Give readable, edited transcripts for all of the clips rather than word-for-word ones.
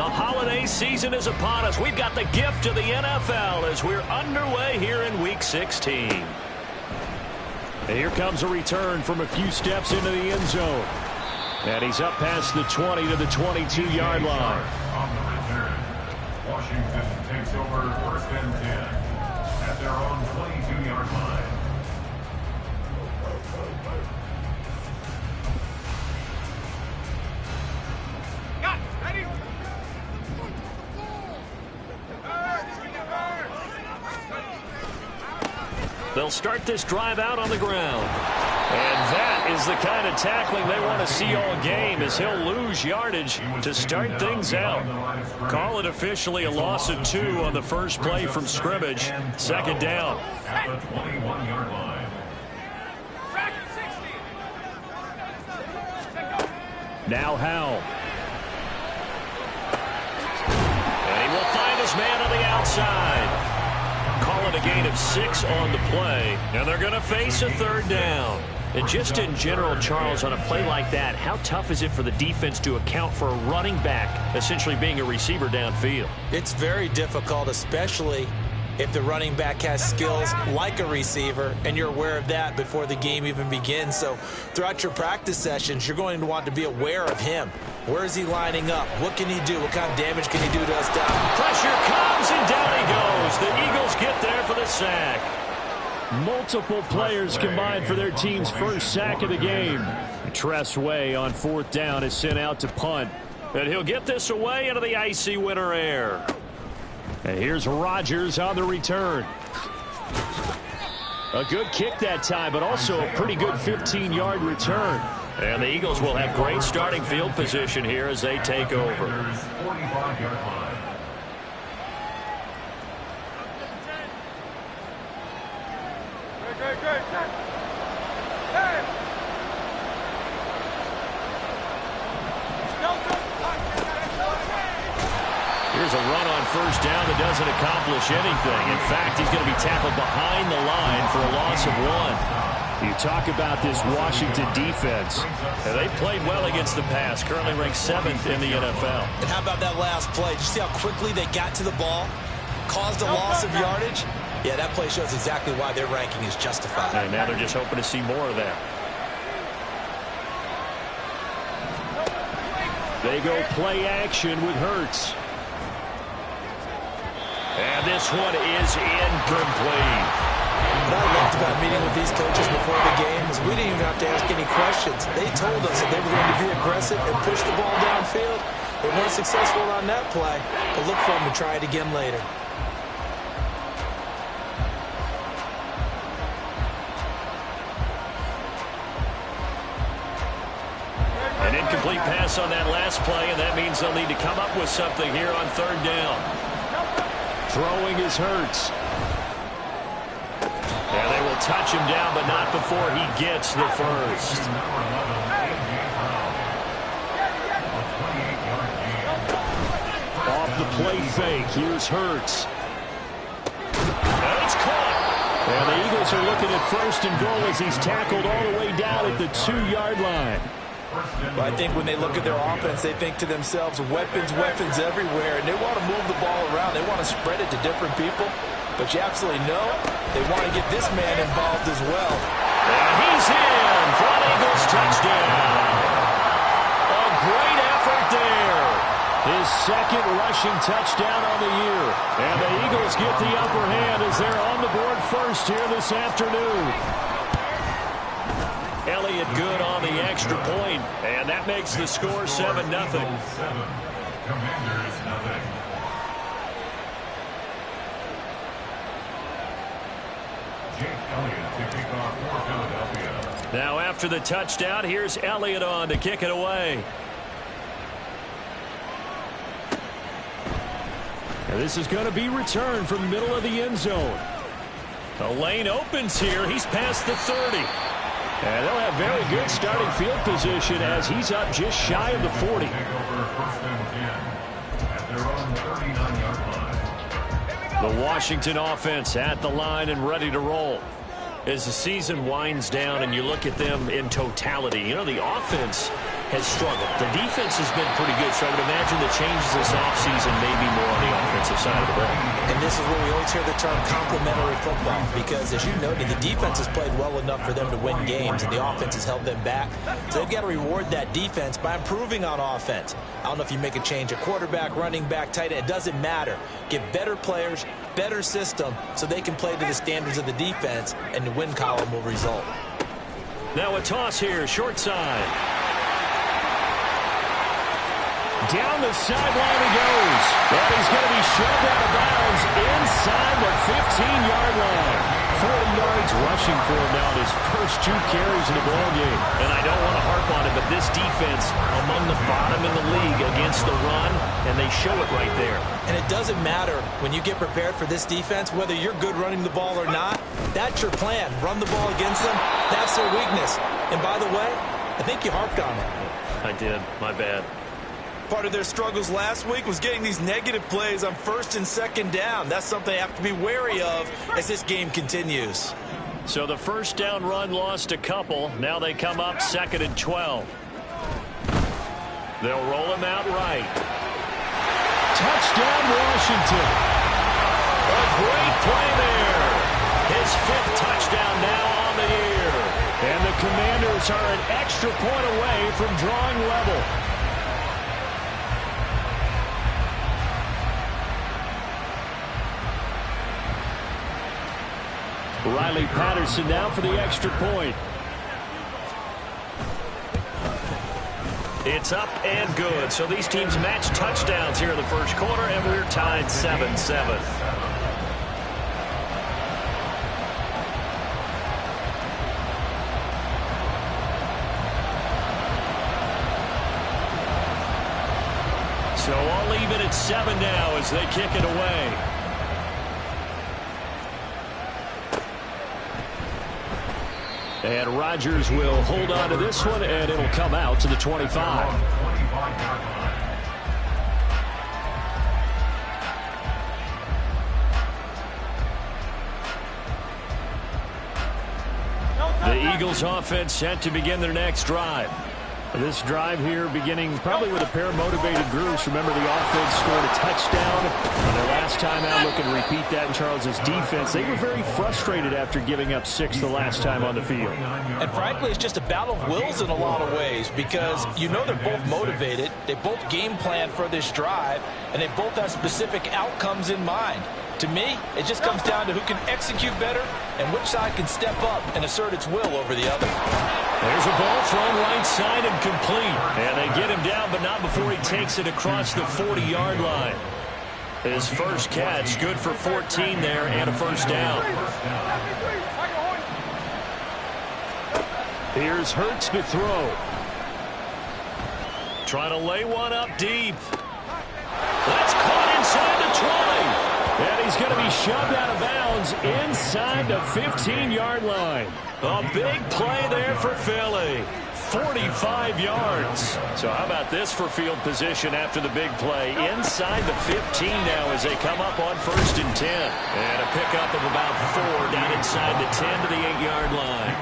The holiday season is upon us. We've got the gift of the NFL as we're underway here in Week 16. And here comes a return from a few steps into the end zone. And he's up past the 20 to the 22-yard line. On the return, Washington takes over 1st and 10 at their own 22-yard line. They'll start this drive out on the ground. And that is the kind of tackling they want to see all game, as he'll lose yardage to start things out. Call it officially a loss of 2 on the first play from scrimmage. 2nd down. At the 21-yard line. Now Howell. And he will find his man on the outside. Call it a gain of 6 on the play, and they're going to face a 3rd down. And just in general, Charles, on a play like that, how tough is it for the defense to account for a running back essentially being a receiver downfield? It's very difficult, especially if the running back has skills like a receiver, and you're aware of that before the game even begins. So throughout your practice sessions, you're going to want to be aware of him. Where is he lining up? What can he do? What kind of damage can he do to us down? Pressure comes, and down he goes. The Eagles get there for the sack. Multiple players combined for their team's first sack of the game. Tress Way on 4th down is sent out to punt. And he'll get this away into the icy winter air. And here's Rodgers on the return. A good kick that time, but also a pretty good 15-yard return. And the Eagles will have great starting field position here as they take over. 45-yard line. Here's a run on 1st down that doesn't accomplish anything. In fact, he's going to be tackled behind the line for a loss of 1. You talk about this Washington defense. And they played well against the pass, currently ranked 7th in the NFL. And how about that last play? Did you see how quickly they got to the ball? Caused a loss of yardage? Yeah, that play shows exactly why their ranking is justified. And now they're just hoping to see more of that. They go play action with Hurts. And this one is incomplete. What I loved about meeting with these coaches before the game is we didn't even have to ask any questions. They told us that they were going to be aggressive and push the ball downfield. They weren't successful on that play, but look for them to try it again later. An incomplete pass on that last play, and that means they'll need to come up with something here on 3rd down. Throwing is Hurts. And they will touch him down, but not before he gets the first. Off the play fake, here's Hurts. And it's caught. And the Eagles are looking at 1st and goal as he's tackled all the way down at the 2-yard line. But I think when they look at their offense, they think to themselves, weapons everywhere, and they want to move the ball around. They want to spread it to different people. But you absolutely know they want to get this man involved as well. And he's in for an Eagles touchdown. A great effort there. His 2nd rushing touchdown on the year. And the Eagles get the upper hand as they're on the board first here this afternoon. Elliott good on the extra point, and that makes the score 7-0. Commanders, nothing. Jake Elliott to kick off for Philadelphia. Now after the touchdown, here's Elliott on to kick it away. And this is going to be returned from the middle of the end zone. The lane opens here. He's past the 30. And they'll have very good starting field position as he's up just shy of the 40. The Washington offense at the line and ready to roll. As the season winds down and you look at them in totality, you know, the offense has struggled. The defense has been pretty good, so I would imagine the changes this offseason may be more on the offensive side of the ball. And this is where we always hear the term complementary football, because as you noted, the defense has played well enough for them to win games, and the offense has held them back. So they've got to reward that defense by improving on offense. I don't know if you make a change at quarterback, running back, tight end. It doesn't matter. Get better players, better system, so they can play to the standards of the defense, and the win column will result. Now a toss here, short side. Down the sideline he goes. And he's going to be shoved out of bounds inside the 15-yard line. 40 yards rushing for him now in his first 2 carries in the ballgame. And I don't want to harp on it, but this defense among the bottom in the league against the run, and they show it right there. And it doesn't matter when you get prepared for this defense, whether you're good running the ball or not. That's your plan. Run the ball against them. That's their weakness. And by the way, I think you harped on it. I did. My bad. Part of their struggles last week was getting these negative plays on 1st and 2nd down. That's something they have to be wary of as this game continues. So the first down run lost a couple. Now they come up 2nd and 12. They'll roll him out right. Touchdown, Washington. A great play there. His 5th touchdown now on the year. And the Commanders are an extra point away from drawing level. Riley Patterson now for the extra point. It's up and good. So these teams match touchdowns here in the first quarter, and we're tied 7-7. So I'll leave it at 7 now as they kick it away. And Rodgers will hold on to this one, and it'll come out to the 25. The Eagles offense set to begin their next drive. This drive here beginning probably with a pair of motivated groups. Remember, the offense scored a touchdown on their last time out. Looking to repeat that in Charles's defense. They were very frustrated after giving up 6 the last time on the field. And frankly, it's just a battle of wills in a lot of ways, because you know they're both motivated. They both game plan for this drive, and they both have specific outcomes in mind. To me, it just comes down to who can execute better and which side can step up and assert its will over the other. There's a ball thrown right side and complete. And they get him down, but not before he takes it across the 40-yard line. His first catch, good for 14 there and a first down. Here's Hurts to throw. Trying to lay one up deep. That's caught inside the 20. And he's going to be shoved out of bounds inside the 15-yard line. A big play there for Philly. 45 yards. So how about this for field position after the big play? Inside the 15 now as they come up on 1st and 10. And a pickup of about 4 down inside the 10 to the 8-yard line.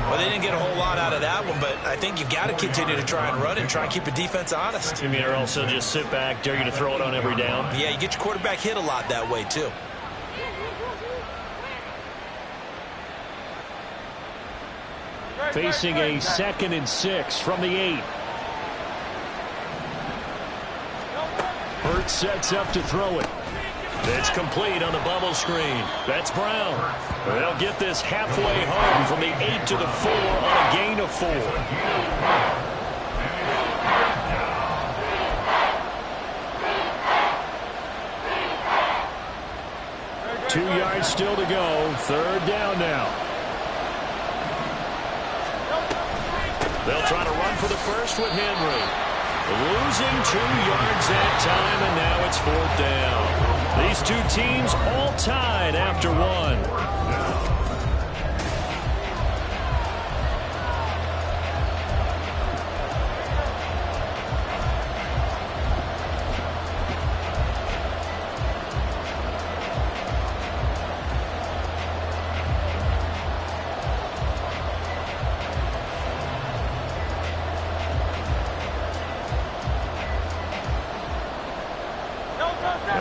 Well, they didn't get a whole lot out of that one, but I think you've got to continue to try and run and try and keep the defense honest. You mean, or also just sit back, dare you to throw it on every down? Yeah, you get your quarterback hit a lot that way, too. Facing a 2nd and 6 from the 8. Hurts sets up to throw it. It's complete on the bubble screen. That's Brown. They'll get this halfway home from the 8 to the 4 on a gain of 4. 2 yards still to go. 3rd down now. They'll try to run for the first with Henry. Losing 2 yards that time, and now it's 4th down. These two teams all tied after 1.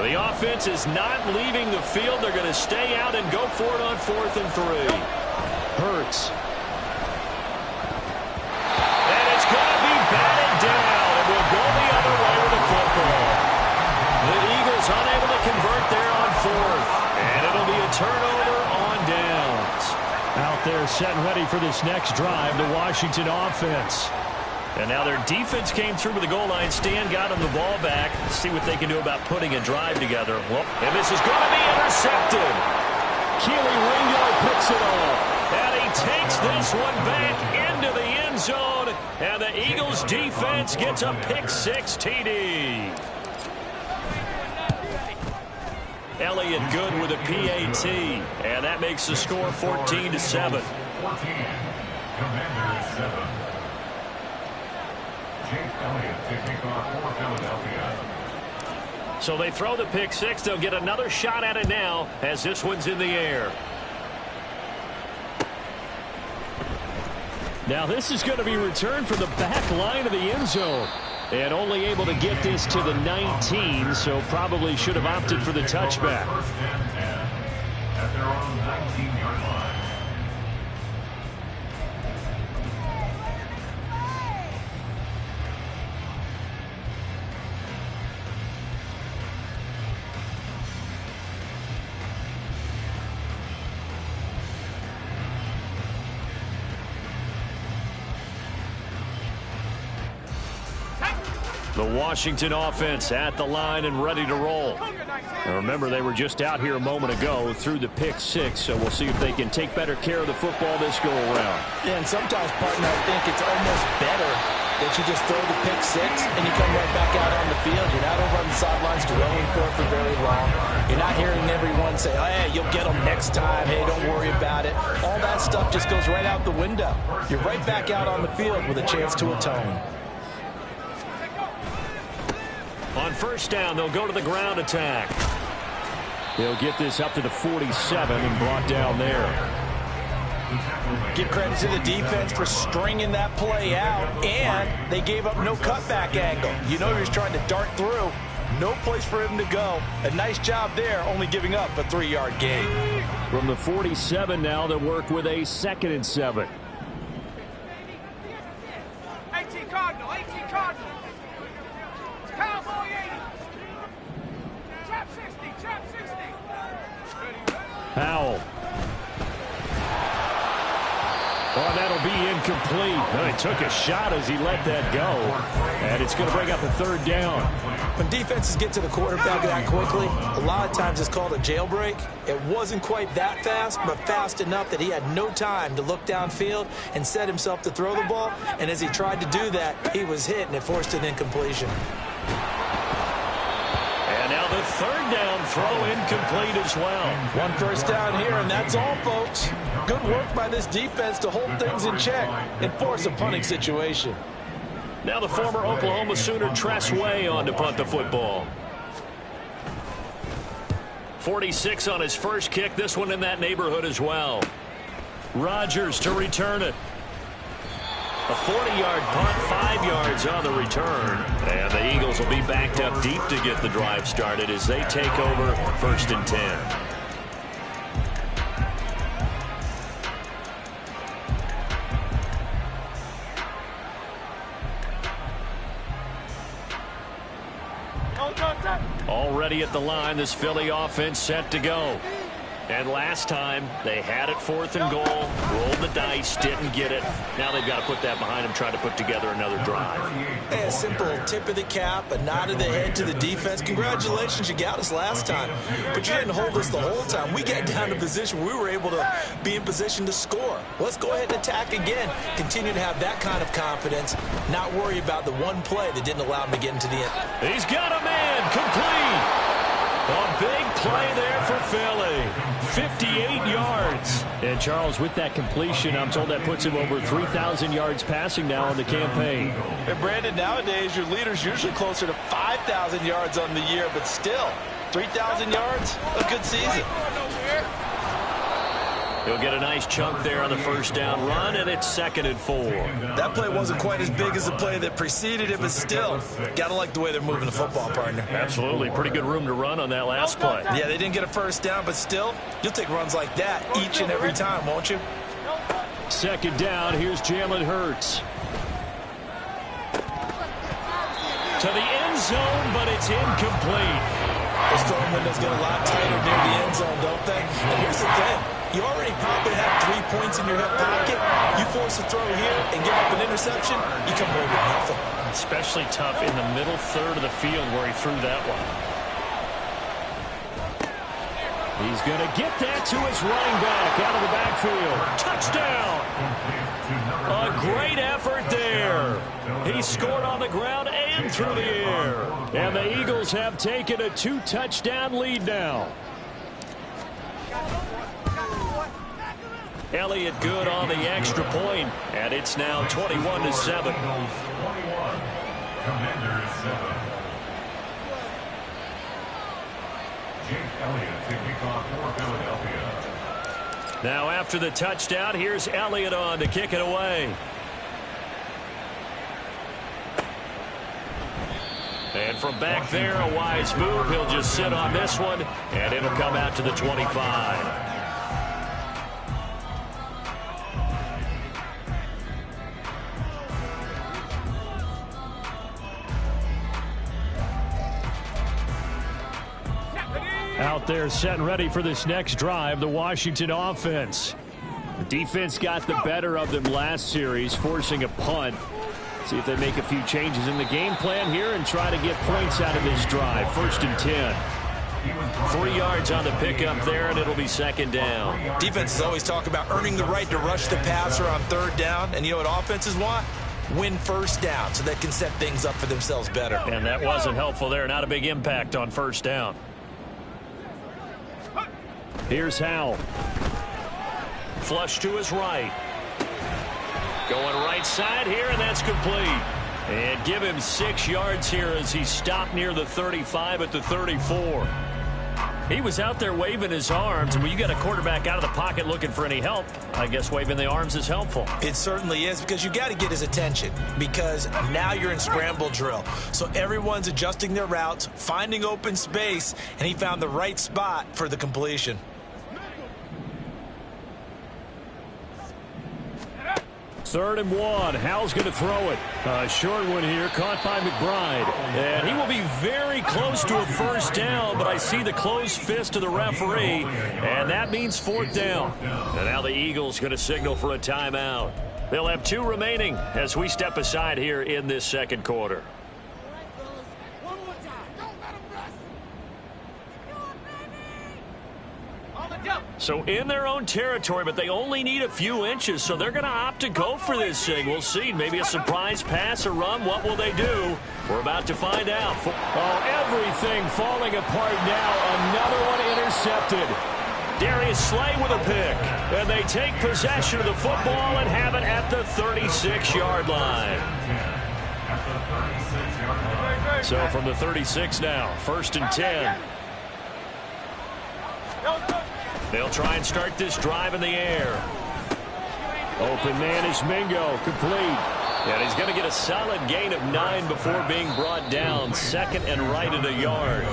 The offense is not leaving the field. They're going to stay out and go for it on 4th and 3. Hurts. And it's going to be batted down. And we'll go the other way with the football. The Eagles unable to convert there on 4th. And it'll be a turnover on downs. Out there set and ready for this next drive, the Washington offense. And now their defense came through with the goal line stand, got them the ball back. Let's see what they can do about putting a drive together. Well, and this is going to be intercepted. Keely Ringo picks it off. And he takes this one back into the end zone. And the Eagles defense gets a pick-6 TD. Elliott Good with a PAT. And that makes the score 14-7. 14. Commanders 7. Jake Elliott taking off for Philadelphia. So they throw the pick-6. They'll get another shot at it now as this one's in the air. Now this is going to be returned from the back line of the end zone. And only able to get this to the 19, so probably should have opted for the touchback. First and 10 at their own 19-yard line. The Washington offense at the line and ready to roll. Now remember, they were just out here a moment ago through the pick-6, so we'll see if they can take better care of the football this go-around. Yeah, and sometimes, partner, I think it's almost better that you just throw the pick-6 and you come right back out on the field. You're not over on the sidelines dwelling for very long. You're not hearing everyone say, oh, hey, you'll get them next time. Hey, don't worry about it. All that stuff just goes right out the window. You're right back out on the field with a chance to atone. On first down, they'll go to the ground attack. They'll get this up to the 47 and brought down there. Give credit to the defense for stringing that play out, and they gave up no cutback angle. You know he was trying to dart through. No place for him to go. A nice job there, only giving up a 3-yard gain. From the 47 now, they'll work with a 2nd and 7. 18 Cardinal, 18 Cardinal. Cowboy 80. Trap 60, trap 60. Powell. Oh, that'll be incomplete. Oh, he took a shot as he let that go. And it's going to bring up a 3rd down. When defenses get to the quarterback that quickly, a lot of times it's called a jailbreak. It wasn't quite that fast, but fast enough that he had no time to look downfield and set himself to throw the ball. And as he tried to do that, he was hit, and it forced an incompletion. And now the 3rd down throw incomplete as well. 1 first down here, and that's all, folks. Good work by this defense to hold things in check and force a punting situation. Now the former Oklahoma Sooner Tress Way on to punt the football. 46 on his first kick. This one in that neighborhood as well. Rodgers to return it. A 40-yard punt, 5 yards on the return. And the Eagles will be backed up deep to get the drive started as they take over 1st and 10. Already at the line, this Philly offense set to go. And last time, they had it 4th and goal, rolled the dice, didn't get it. Now they've got to put that behind them, try to put together another drive. Hey, a simple tip of the cap, a nod of the head to the defense. Congratulations, you got us last time. But you didn't hold us the whole time. We got down to position where we were able to be in position to score. Let's go ahead and attack again. Continue to have that kind of confidence, not worry about the one play that didn't allow him to get into the end. He's got a man, complete. A big play there for Philly. 58 yards. And Charles, with that completion, I'm told that puts him over 3,000 yards passing now in the campaign. And Brandon, nowadays your leader's usually closer to 5,000 yards on the year, but still, 3,000 yards, a good season. He'll get a nice chunk there on the first down run, and it's 2nd and 4. That play wasn't quite as big as the play that preceded it, but still, got to like the way they're moving the football, partner. Absolutely. Pretty good room to run on that last play. Yeah, they didn't get a first down, but still, you'll take runs like that each and every time, won't you? 2nd down, here's Jalen Hurts. To the end zone, but it's incomplete. Those throwing windows get a lot tighter near the end zone, don't they? And here's the thing. You already probably have 3 points in your hip pocket. You force a throw here and give up an interception, you come away with nothing. Especially tough in the middle third of the field where he threw that one. He's going to get that to his running back out of the backfield. Touchdown! A great effort there. He scored on the ground and through the air. And the Eagles have taken a 2-touchdown lead now. Elliott good on the extra point, and it's now 21-7. Commanders 7. Jake Elliott to kick off for Philadelphia. Now after the touchdown, here's Elliott on to kick it away. And from back there, a wise move. He'll just sit on this one, and it'll come out to the 25. Out there set and ready for this next drive, the Washington offense. The defense got the better of them last series, forcing a punt. See if they make a few changes in the game plan here and try to get points out of this drive. 1st and 10. 3 yards on the pickup there, and it'll be 2nd down. Defenses always talk about earning the right to rush the passer on 3rd down. And you know what offenses want? Win 1st down so they can set things up for themselves better. And that wasn't helpful there. Not a big impact on 1st down. Here's Howell. Flush to his right. Going right side here, and that's complete. And give him 6 yards here as he stopped near the 35 at the 34. He was out there waving his arms, and when you got a quarterback out of the pocket looking for any help, I guess waving the arms is helpful. It certainly is, because you got to get his attention, because now you're in scramble drill. So everyone's adjusting their routes, finding open space, and he found the right spot for the completion. 3rd and 1. Howell's going to throw it. A short one here, caught by McBride. And he will be very close to a 1st down, but I see the closed fist of the referee, and that means 4th down. And now the Eagles going to signal for a timeout. They'll have 2 remaining as we step aside here in this 2nd quarter. So in their own territory, but they only need a few inches, so they're going to opt to go for this thing. We'll see. Maybe a surprise pass or run. What will they do? We're about to find out. Oh, everything falling apart now. Another one intercepted. Darius Slay with a pick. And they take possession of the football and have it at the 36-yard line. So from the 36 now, 1st and 10. They'll try and start this drive in the air. Open man is Mingo, complete. And he's going to get a solid gain of 9 before being brought down. 2nd and right at a yard.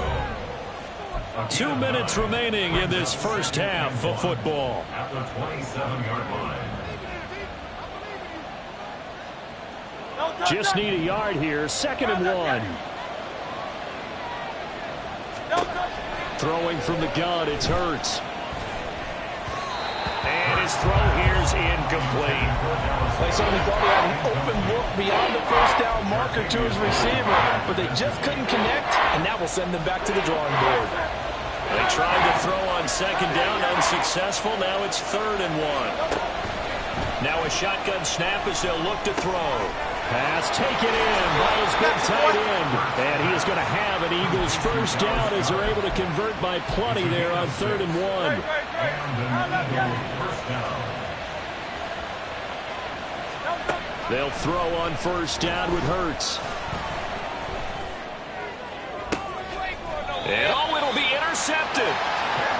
2 minutes remaining in this 1st half of football. At the 27-yard line. Just need a yard here. 2nd and 1. Throwing from the gun, it's Hurts. And his throw here is incomplete. They certainly thought he had an open look beyond the 1st down marker to his receiver, but they just couldn't connect, and that will send them back to the drawing board. They tried to throw on 2nd down, unsuccessful. Now it's 3rd and 1. Now a shotgun snap as they'll look to throw. Pass taken in by his big tight end. And he is going to have an Eagles 1st down as they're able to convert by plenty there on 3rd and 1. They'll throw on 1st down with Hurts. And it'll be intercepted.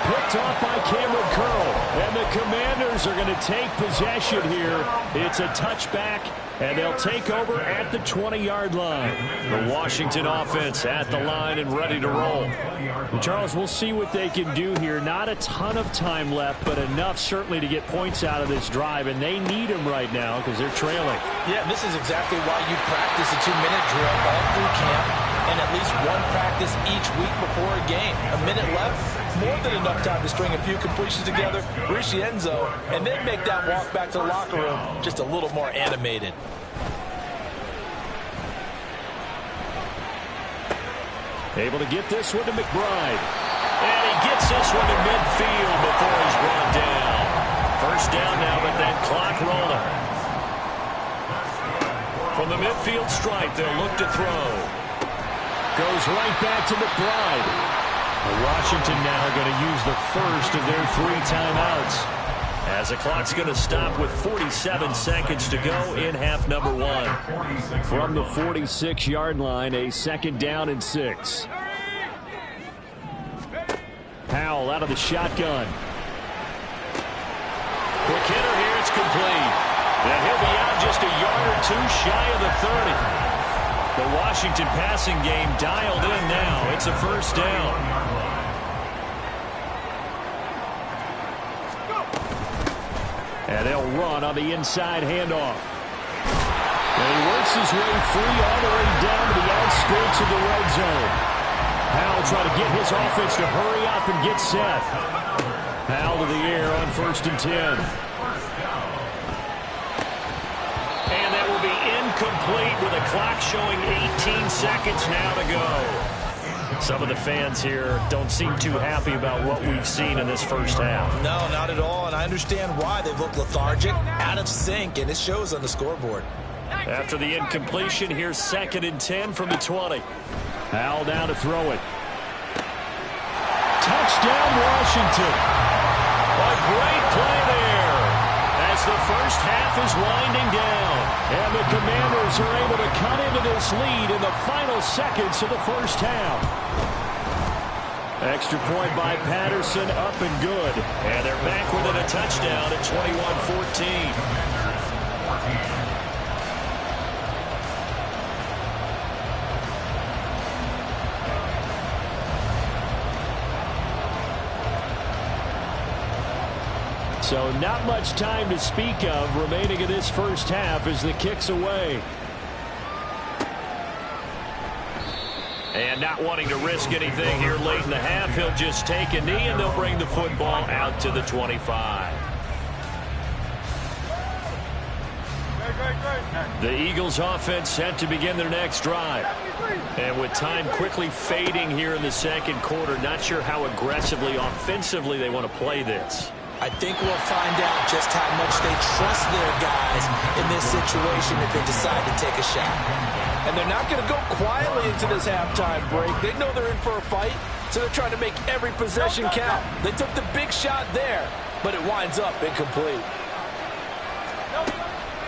Picked off by Cameron Curl. And the the Commanders are going to take possession here. It's a touchback, and they'll take over at the 20-yard line. The Washington offense at the line and ready to roll. And Charles, we'll see what they can do here. Not a ton of time left, but enough certainly to get points out of this drive, and they need them right now because they're trailing. Yeah, this is exactly why you practice a 2-minute drill all through camp and at least one practice each week before a game. A minute left, more than enough time to string a few completions together, reach the end zone, and then make that walk back to the locker room just a little more animated. Able to get this one to McBride. And he gets this one to midfield before he's brought down. First down now, but that clock rolling. From the midfield stripe, they'll look to throw. Goes right back to McBride. Washington now going to use the first of their 3 timeouts. As the clock's going to stop with 47 seconds to go in half number 1. From the 46-yard line, a 2nd down and 6. Powell out of the shotgun. Quick hitter here, it's complete. And he'll be out just a yard or 2 shy of the 30. The Washington passing game dialed in now. It's a first down. And they'll run on the inside handoff. And he works his way free all the way down to the outskirts of the red zone. Powell trying to get his offense to hurry up and get set. Powell to the air on 1st and 10. And that will be incomplete with a clock showing 18 seconds now to go. Some of the fans here don't seem too happy about what we've seen in this first half. No, not at all, and I understand why. They've looked lethargic, out of sync, and it shows on the scoreboard. After the incompletion, here's 2nd and 10 from the 20. Powell down to throw it. Touchdown, Washington. A great play there as the first half is winding down. And the Commanders are able to cut into this lead in the final seconds of the first half. Extra point by Patterson, up and good. And they're back within a touchdown at 21-14. So not much time to speak of remaining in this first half as the kick's away. And not wanting to risk anything here late in the half, he'll just take a knee and they'll bring the football out to the 25. The Eagles offense set to begin their next drive. And with time quickly fading here in the second quarter, not sure how aggressively, offensively they want to play this. I think we'll find out just how much they trust their guys in this situation if they decide to take a shot. And they're not going to go quietly into this halftime break. They know they're in for a fight, so they're trying to make every possession count. They took the big shot there, but it winds up incomplete.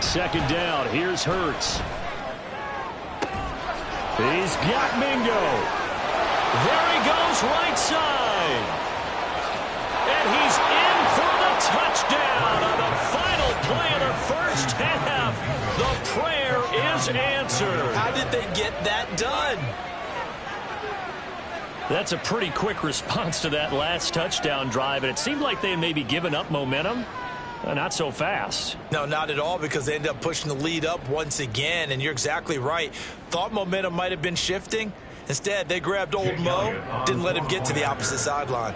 2nd down. Here's Hurts. He's got Mingo. There he goes, right side. And he's in for the touchdown on the final play of the first half. The prayer is answered. How did they get that done? That's a pretty quick response to that last touchdown drive, and it seemed like they had maybe given up momentum. Not so fast. No, not at all, because they ended up pushing the lead up once again, and you're exactly right. Thought momentum might have been shifting. Instead, they grabbed old Mo, didn't let him get to the opposite sideline.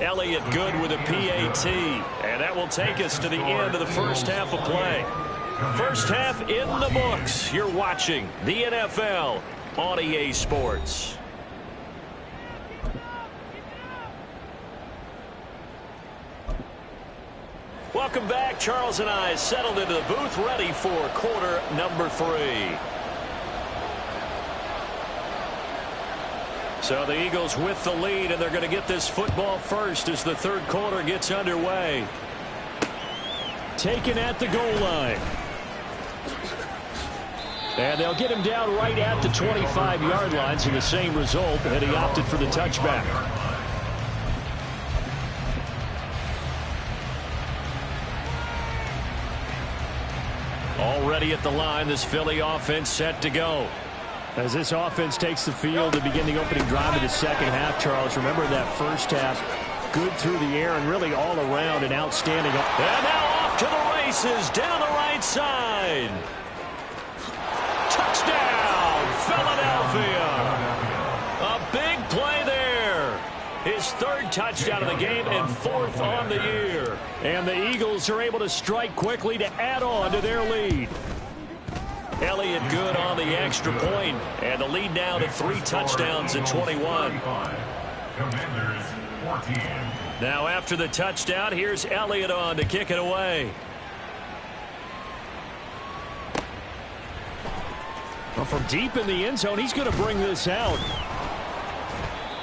Elliott good with a PAT, and that will take us to the end of the first half of play. First half in the books. You're watching the NFL on EA Sports. Welcome back. Charles and I settled into the booth, ready for quarter number 3. So the Eagles with the lead, and they're going to get this football first as the third quarter gets underway. Taken at the goal line. And they'll get him down right at the 25-yard line, so the same result, and he opted for the touchback. Already at the line, this Philly offense set to go. As this offense takes the field to begin the opening drive of the second half, Charles, remember that first half, good through the air and really all around an outstanding. And now off to the races down the right side. Touchdown, Philadelphia. A big play there. His third touchdown of the game and fourth on the year. And the Eagles are able to strike quickly to add on to their lead. Elliott good on the extra point, and the lead now to 3 touchdowns in 21. Commanders 14. Now after the touchdown, here's Elliott on to kick it away. Well, from deep in the end zone, he's going to bring this out.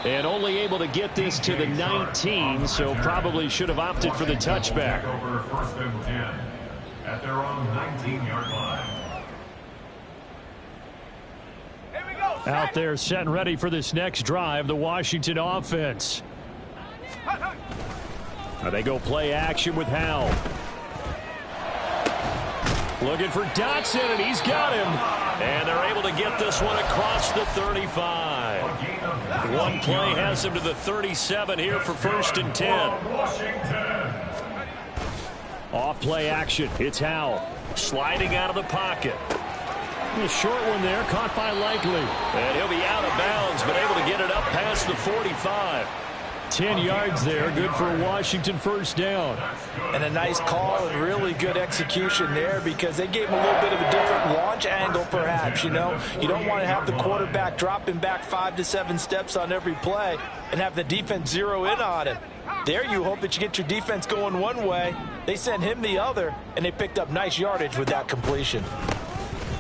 And only able to get this to the 19, so probably should have opted for the touchback. Over 1st and 10 at their own 19-yard line. Out there set and ready for this next drive, the Washington offense. Now they go play action with Howell. Looking for Dotson, and he's got him. And they're able to get this one across the 35. One play has him to the 37 here for 1st and 10. Off play action. It's Howell. Sliding out of the pocket. A short one there, caught by Likely. And he'll be out of bounds, but able to get it up past the 45. 10 yards there, good for a Washington first down. And a nice call and really good execution there because they gave him a little bit of a different launch angle perhaps, you know. You don't want to have the quarterback dropping back 5 to 7 steps on every play and have the defense zero in on him. There you hope that you get your defense going one way. They sent him the other, and they picked up nice yardage with that completion.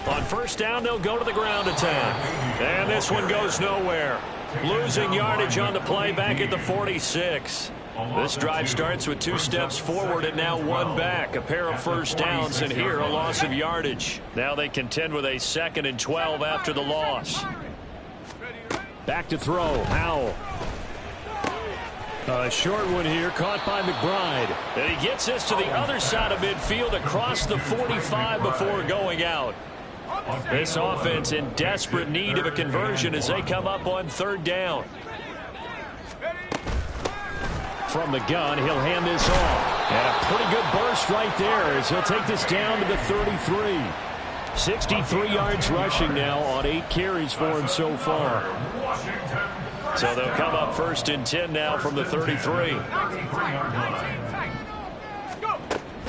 On first down, they'll go to the ground attack. And this one goes nowhere. Losing yardage on the play back at the 46. This drive starts with 2 steps forward and now 1 back. A pair of first downs, and here a loss of yardage. Now they contend with a 2nd and 12 after the loss. Back to throw. Howell. A short one here, caught by McBride. And he gets this to the other side of midfield across the 45 before going out. This offense in desperate need of a conversion as they come up on 3rd down. From the gun, he'll hand this off. And a pretty good burst right there as he'll take this down to the 33. 63 yards rushing now on 8 carries for him so far. So they'll come up 1st and 10 now from the 33.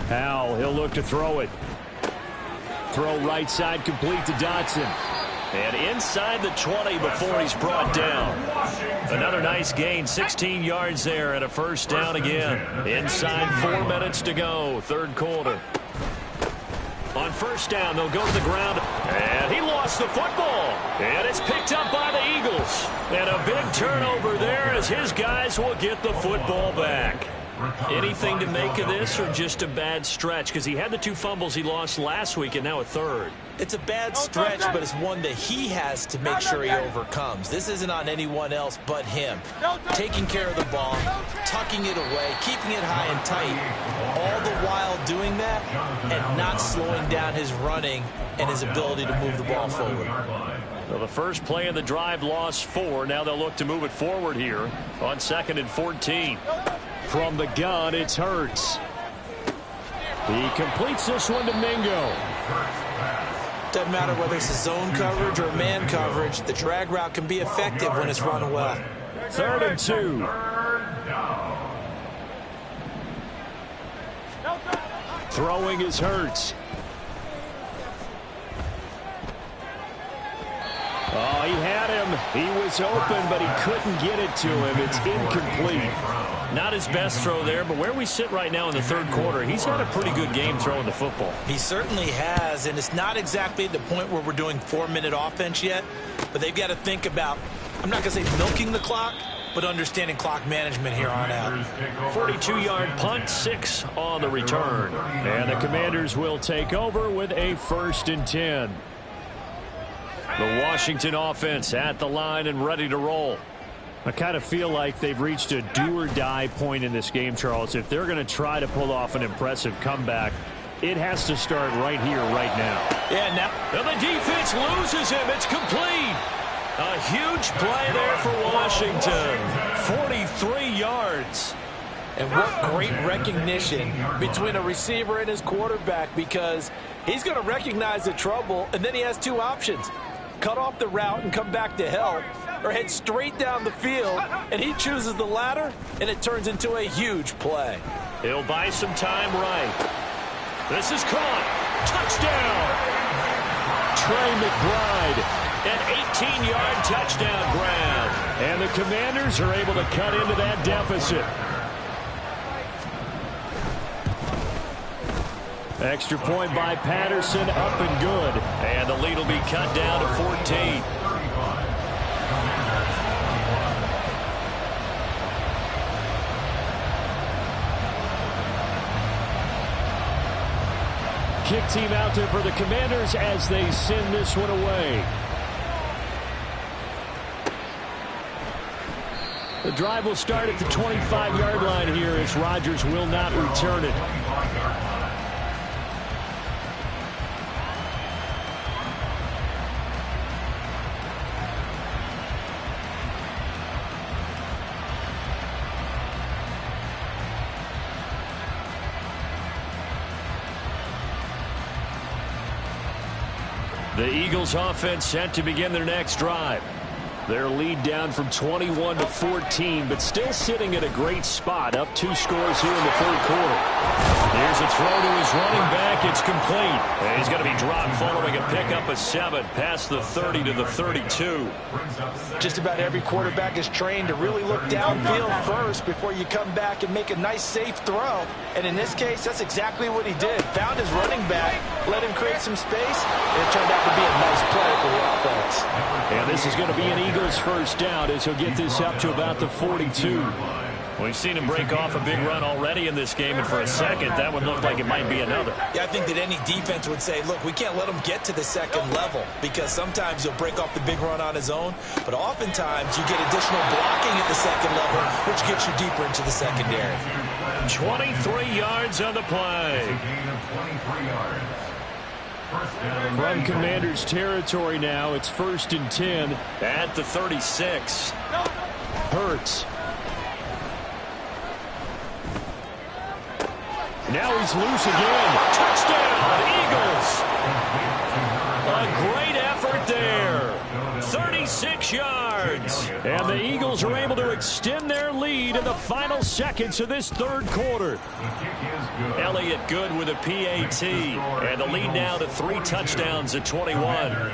Howell, he'll look to throw it. Throw right side complete to Dotson. And inside the 20 before he's brought down. Another nice gain, 16 yards there and a first down again. Inside 4 minutes to go, 3rd quarter. On first down, they'll go to the ground. And he lost the football. And it's picked up by the Eagles. And a big turnover there as his guys will get the football back. Anything to make of this or just a bad stretch? Because he had the 2 fumbles he lost last week and now a 3rd. It's a bad stretch, but it's one that he has to make sure he overcomes. This isn't on anyone else but him. Taking care of the ball, tucking it away, keeping it high and tight, all the while doing that and not slowing down his running and his ability to move the ball forward. Well, the first play of the drive lost 4. Now they'll look to move it forward here on 2nd and 14. From the gun, it's Hurts. He completes this one to Mingo. Doesn't matter whether it's a zone coverage or man coverage, the drag route can be effective when it's run well. 3rd and 2. Throwing is Hurts. Oh, he had him. He was open, but he couldn't get it to him. It's incomplete. Not his best throw there, but where we sit right now in the 3rd quarter, he's had a pretty good game throwing the football. He certainly has, and it's not exactly at the point where we're doing 4-minute offense yet, but they've got to think about, I'm not going to say milking the clock, but understanding clock management here on out. 42-yard punt, 6 on the return. And the Commanders will take over with a 1st and 10. The Washington offense at the line and ready to roll. I kind of feel like they've reached a do-or-die point in this game, Charles. If they're going to try to pull off an impressive comeback, It has to start right here, right now. Yeah, now. And the defense loses him. It's complete. A huge play there for Washington. 43 yards. And what great recognition between a receiver and his quarterback, because he's going to recognize the trouble, and then he has two options. Cut off the route and come back to help, or head straight down the field, and he chooses the latter, and it turns into a huge play. He'll buy some time right. This is caught. Touchdown. Trey McBride, an 18-yard touchdown grab. And the Commanders are able to cut into that deficit. Extra point by Patterson, up and good. And the lead will be cut down to 14. Kick team out there for the Commanders as they send this one away. The drive will start at the 25-yard line here as Rodgers will not return it. The Eagles offense set to begin their next drive. Their lead down from 21 to 14, but still sitting at a great spot, up 2 scores here in the third quarter. Here's a throw to his running back. It's complete. And he's going to be dropped following a pickup of 7 past the 30 to the 32. Just about every quarterback is trained to really look downfield first before you come back and make a nice, safe throw. And in this case, that's exactly what he did. Found his running back, let him create some space, and it turned out to be a nice play for the offense. And this is going to be an Eagles first down as he'll get this up to about the 42. We've seen him break off a big run already in this game, and for a second, that one looked like it might be another. Yeah, I think that any defense would say, look, we can't let him get to the second level, because sometimes he'll break off the big run on his own, but oftentimes you get additional blocking at the second level, which gets you deeper into the secondary. 23 yards on the play. From Commanders territory now, it's 1st and 10 at the 36. Hurts. Now he's loose again. Touchdown, Eagles. A great effort there. 36 yards. And the Eagles are able to extend their lead in the final seconds of this third quarter. Elliott good with a PAT. And the lead now to 3 touchdowns at 21.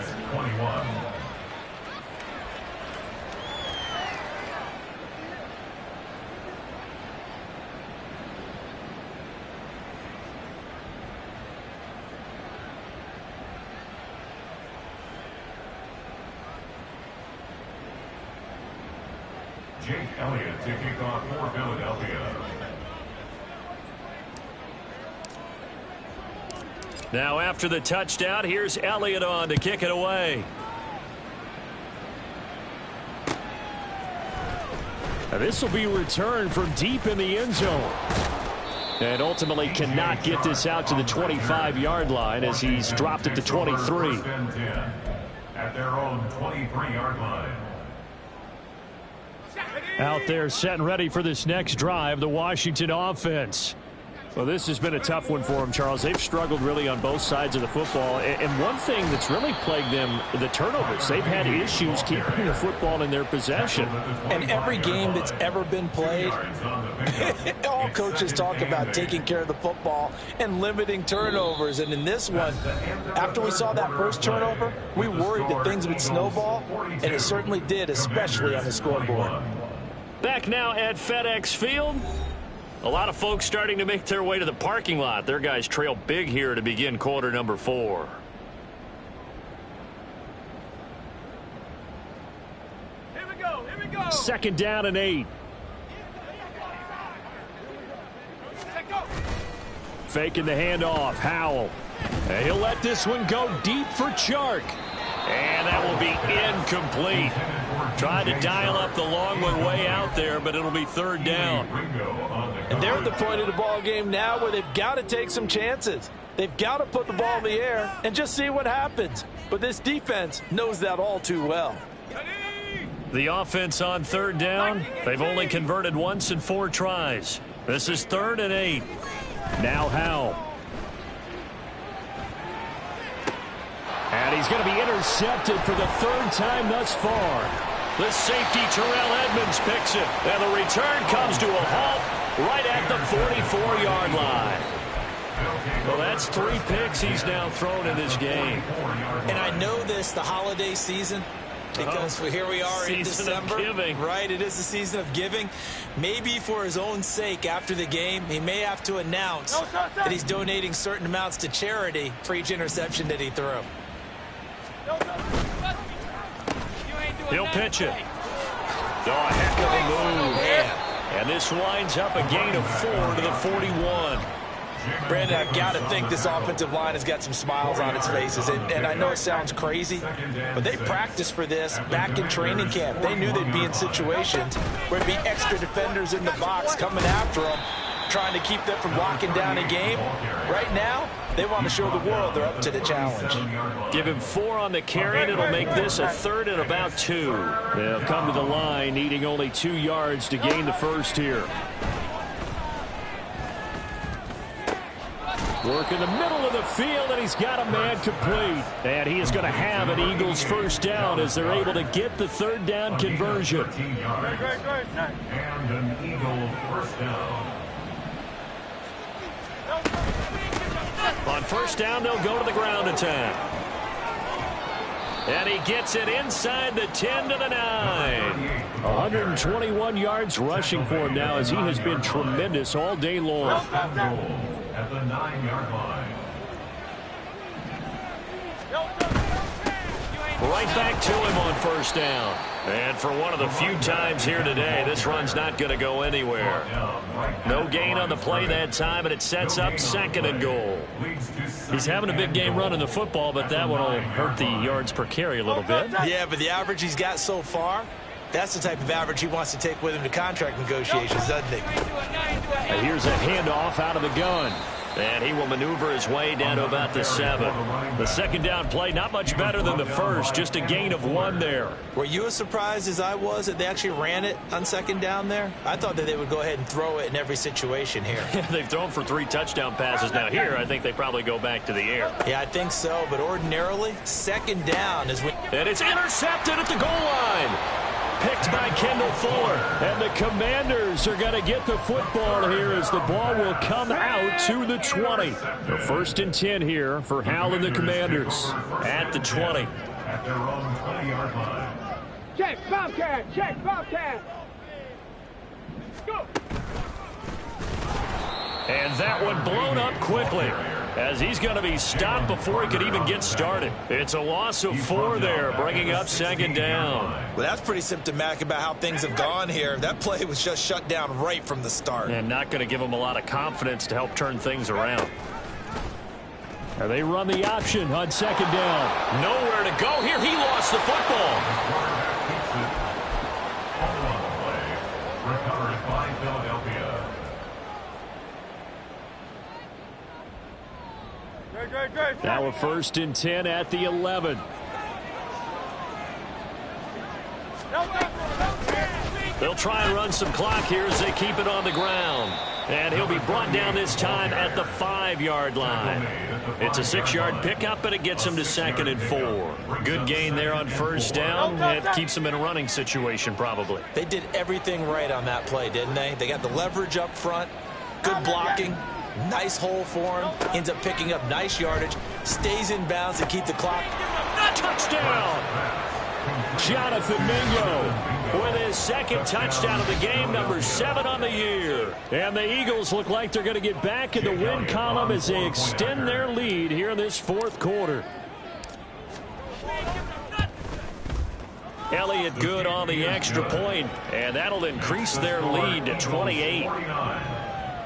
Jake Elliott to kick off for Philadelphia. Now after the touchdown, here's Elliott on to kick it away. Now this will be returned from deep in the end zone. And ultimately cannot get this out to the 25-yard line as he's dropped at the 23. At their own 23-yard line. Out there set and ready for this next drive, the Washington offense. Well, this has been a tough one for them, Charles. They've struggled really on both sides of the football. And one thing that's really plagued them, the turnovers. They've had issues keeping the football in their possession. And every game that's ever been played, all coaches talk about taking care of the football and limiting turnovers. And in this one, after we saw that first turnover, we worried that things would snowball, and it certainly did, especially on the scoreboard. Back now at FedEx Field. A lot of folks starting to make their way to the parking lot. Their guys trail big here to begin quarter number 4. Here we go, here we go. 2nd down and 8. Faking the handoff, Howell. And he'll let this one go deep for Chark. And that will be incomplete. Tried to dial up the long one way out there, but it'll be 3rd down. And they're at the point of the ball game now where they've got to take some chances. They've got to put the ball in the air and just see what happens. But this defense knows that all too well. The offense on third down, they've only converted once in 4 tries. This is 3rd and 8. Now Howell. And he's going to be intercepted for the 3rd time thus far. The safety, Terrell Edmonds, picks it. And the return comes to a halt right at the 44-yard line. Well, that's 3 picks he's now thrown in this game. And I know this, the holiday season, because here we are in December. Right, it is the season of giving. Maybe for his own sake after the game, he may have to announce that he's donating certain amounts to charity for each interception that he threw. He'll pitch it. Oh, a heck of a move. Man. And this winds up a gain of 4 to the 41. Brandon, I've got to think this offensive line has got some smiles on its faces. And I know it sounds crazy, but they practiced for this back in training camp. They knew they'd be in situations where there'd be extra defenders in the box coming after them, trying to keep them from locking down a game. Right now, they want to show the world they're up to the challenge. Give him 4 on the carry, and it'll make this a 3rd and about 2. They'll come to the line, needing only 2 yards to gain the first here. Work in the middle of the field, and he's got a man complete. And he is going to have an Eagles first down as they're able to get the 3rd down conversion. And an Eagle first down. On first down, they'll go to the ground attack. And he gets it inside the 10 to the 9. 121 yards rushing for him now as he has been tremendous all day long. At the 9-yard line. Right back to him on first down. And for one of the few times here today, this run's not going to go anywhere. No gain on the play that time, and it sets up 2nd and goal. He's having a big game running the football, but that one will hurt the yards per carry a little bit. Yeah, but the average he's got so far, that's the type of average he wants to take with him to contract negotiations, doesn't he? And here's a handoff out of the gun. And he will maneuver his way down to about the 7. The 2nd down play, not much better than the first, just a gain of 1 there. Were you as surprised as I was that they actually ran it on 2nd down there? I thought that they would go ahead and throw it in every situation here. They've thrown for 3 touchdown passes. Now here, I think they probably go back to the air. Yeah, I think so, but ordinarily, 2nd down is when... And it's intercepted at the goal line. Picked by Kendall Fuller. And the Commanders are going to get the football here as the ball will come out to the 20. The 1st and 10 here for Howell and the Commanders at the 20. At their own 20-yard line. Check, Bobcat, check, Bobcat. Go. And that one blown up quickly as he's going to be stopped before he could even get started. It's a loss of 4 there, bringing up 2nd down. Well, that's pretty symptomatic about how things have gone here. That play was just shut down right from the start. And not going to give him a lot of confidence to help turn things around. Now they run the option on 2nd down. Nowhere to go here. He lost the football. Recovered by Philadelphia. Now a 1st and 10 at the 11. They'll try and run some clock here as they keep it on the ground. And he'll be brought down this time at the 5-yard line. It's a 6-yard pickup, and it gets him to 2nd and 4. Good gain there on first down. It keeps him in a running situation probably. They did everything right on that play, didn't they? They got the leverage up front, good blocking, nice hole for him, ends up picking up nice yardage, stays in bounds to keep the clock. Touchdown! Jonathan Mingo with his 2nd touchdown of the game, number 7 on the year. And the Eagles look like they're going to get back in the win column as they extend their lead here in this 4th quarter. Elliott good on the extra point, and that'll increase their lead to 28.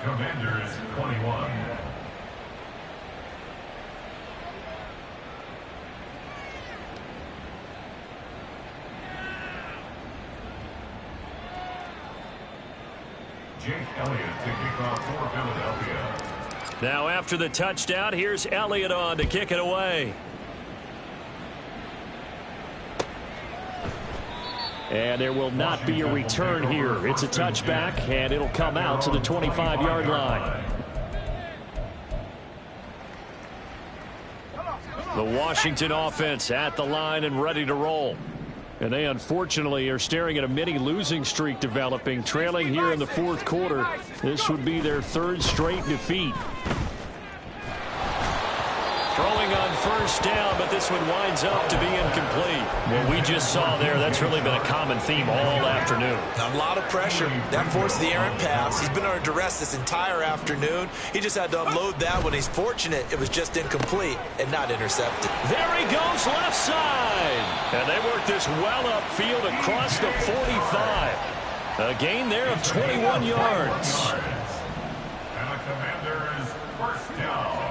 Commanders 21. Jake Elliott to kick off for Philadelphia. Now after the touchdown, here's Elliott on to kick it away. And there will not be a return here. It's a touchback, and it'll come out to the 25-yard line. The Washington offense at the line and ready to roll. And they unfortunately are staring at a mini losing streak developing, trailing here in the fourth quarter. This would be their third straight defeat. Throwing on first down, but this one winds up to be incomplete. What we just saw there, that's really been a common theme all afternoon. A lot of pressure. That forced the errant pass. He's been under duress this entire afternoon. He just had to unload that one. He's fortunate it was just incomplete and not intercepted. There he goes left side. And they work this well upfield across the 45. A gain there of 21 yards. And the Commanders first down.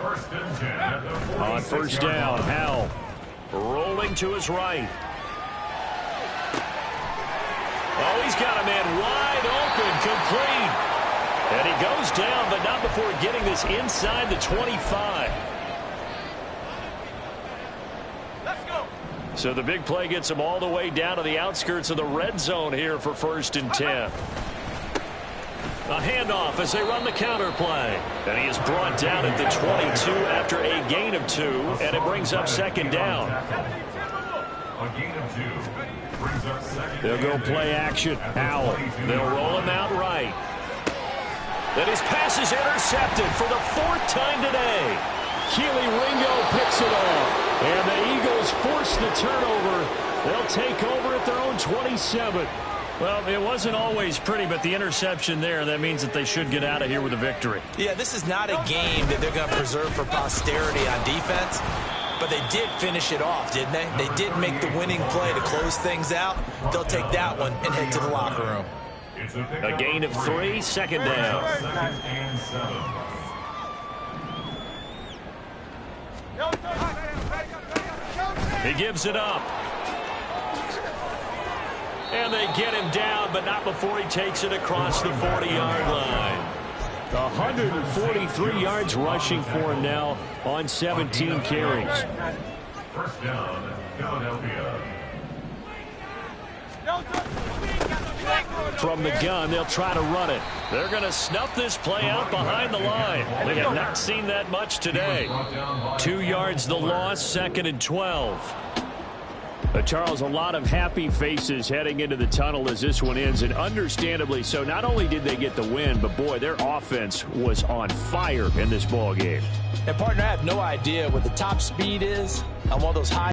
First and 10 at the 46 On first down, Howell rolling to his right. Oh, he's got a man wide open, complete. And he goes down, but not before getting this inside the 25. Let's go. So the big play gets him all the way down to the outskirts of the red zone here for first and 10. A handoff as they run the counter play. And he is brought down at the 22 after a gain of 2, and it brings up second down. A gain of 2 brings up second. They'll go play action. Howell. They'll roll him out right. And his pass is intercepted for the 4th time today. Keely Ringo picks it off. And the Eagles force the turnover. They'll take over at their own 27. Well, it wasn't always pretty, but the interception there, that means that they should get out of here with a victory. Yeah, this is not a game that they're going to preserve for posterity on defense, but they did finish it off, didn't they? They did make the winning play to close things out. They'll take that one and head to the locker room. A gain of 3, second down. Second and 7. He gives it up. And they get him down, but not before he takes it across the 40-yard line. 143 yards rushing for him now on 17 carries. First down, Philadelphia. From the gun, they'll try to run it. They're going to snuff this play out behind the line. We have not seen that much today. 2 yards the loss, second and 12. Charles, a lot of happy faces heading into the tunnel as this one ends, and understandably so. Not only did they get the win, but boy, their offense was on fire in this ball game. And partner, I have no idea what the top speed is on one of those high